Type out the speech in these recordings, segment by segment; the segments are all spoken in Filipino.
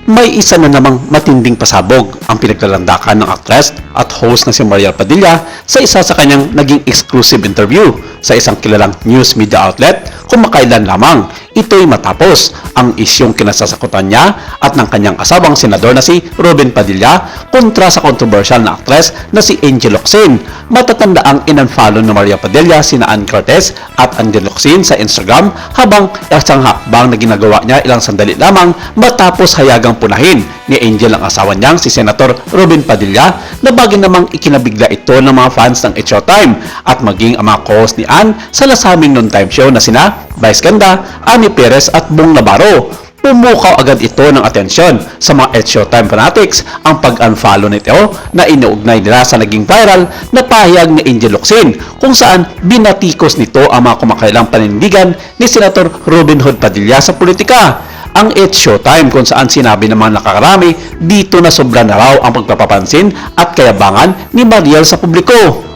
May isa na namang matinding pasabog ang pinaglalandakan ng aktres at host na si Mariel Padilla sa isa sa kanyang naging exclusive interview sa isang kilalang news media outlet kumakailan lamang. Ito'y matapos ang isyong kinasasakutan niya at ng kanyang asawang senador na si Robin Padilla kontra sa kontrobersyal na aktres na si Angel Locsin. Matatanda ang in-unfollow ni Maria Padilla sina Ann Cortez at Angel Locsin sa Instagram habang isang hakbang na ginagawa niya ilang sandali lamang matapos hayagang punahin ni Angel ang asawa niyang si Senator Robin Padilla na bagay namang ikinabigla ito ng mga fans ng It's Showtime at maging ang mga co-host ni Ann sa nasaming noontime show na sina Vice Ganda, Ani Perez at Bong Navarro. Pumukaw agad ito ng atensyon sa mga It's Showtime fanatics ang pag-unfollow nito na inuugnay nila sa naging viral na pahayag ni Angel Locsin kung saan binatikos nito ang mga kumakailang panindigan ni Senator Robin Hood Padilla sa politika. Ang It's Showtime kung saan sinabi ng mga nakakarami dito na sobra na raw ang pagpapapansin at kayabangan ni Mariel sa publiko.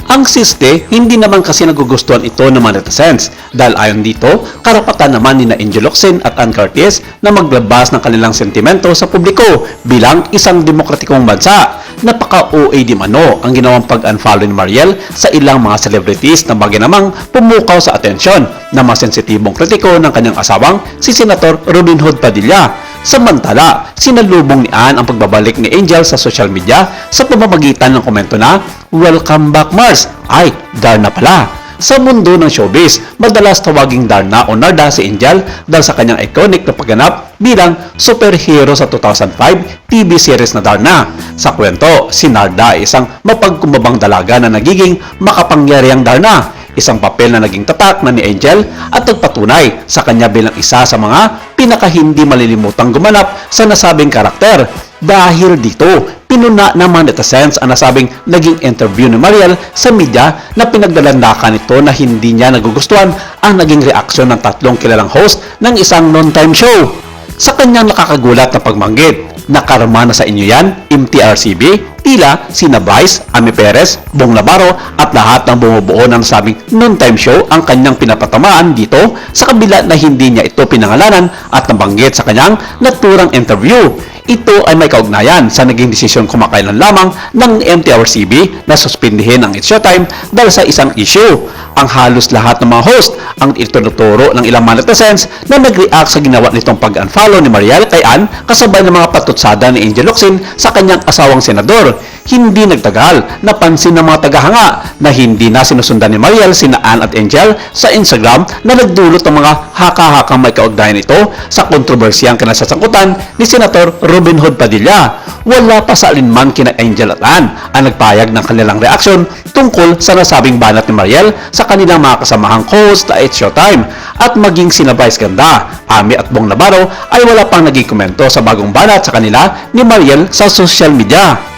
Ang siste, hindi naman kasi nagugustuhan ito ng mga netizens dahil ayon dito, karapatan naman ni Angel Locsin at Ann Curtis na maglabas ng kanilang sentimento sa publiko bilang isang demokratikong bansa. Napaka-OA di mano ang ginawang pag-unfollow ni Mariel sa ilang mga celebrities na bagay namang pumukaw sa atensyon ng mga sensitibong kritiko ng kanyang asawang si Senator Robin Hood Padilla. Samantala, sinalubong ni Ann ang pagbabalik ni Angel sa social media sa pamamagitan ng komento na, "Welcome back Mars!" Ay, Darna pala. Sa mundo ng showbiz, madalas tawaging Darna o Narda si Angel dahil sa kanyang iconic na pagganap bilang superhero sa 2005 TV series na Darna. Sa kwento, si Narda ay isang mapagkumbabang dalaga na nagiging makapangyarihang Darna. Isang papel na naging tatak na ni Angel at nagpatunay sa kanya bilang isa sa mga pinaka-hindi malilimutang gumanap sa nasabing karakter. Dahil dito, pinuna ng mga netizens ang nasabing naging interview ni Mariel sa media na pinagdalandakan ito na hindi niya nagugustuhan ang naging reaksyon ng tatlong kilalang host ng isang noontime show. Sa kanyang nakakagulat na pagbanggit, "Nakarama na sa inyo yan, MTRCB," tila sina Vice, Ami Perez, Bong Navarro at lahat ng bumubuo ng nasabing noontime show ang kanyang pinapatamaan dito sa kabila na hindi niya ito pinangalanan at nabanggit sa kanyang naturang interview. Ito ay may kaugnayan sa naging desisyon kumakailan lamang ng MTRCB na suspindihin ang It's Showtime dahil sa isang issue. Ang halos lahat ng mga host ang itinuturo ng ilang mga netizens na nag-react sa ginawa nitong pag-unfollow ni Mariel kay Ann kasabay ng mga patutsada ni Angel Locsin sa kanyang asawang senador. Hindi nagtagal, napansin ng mga tagahanga na hindi na sinusundan ni Mariel sina Ann at Angel sa Instagram na nagdulot ng mga haka-hakang may kaugnayan ito sa kontrobersiyang kinasasangkutan ni Senator Robin Hood Padilla. Wala pa sa alinman kina Angel at Ann ang nagpayag ng kanilang reaksyon tungkol sa nasabing banat ni Mariel sa kanilang mga kasamahang host na It's Showtime at maging sina Vice Ganda, Ami at Bong Navarro ay wala pang naging komento sa bagong banat sa kanila ni Mariel sa social media.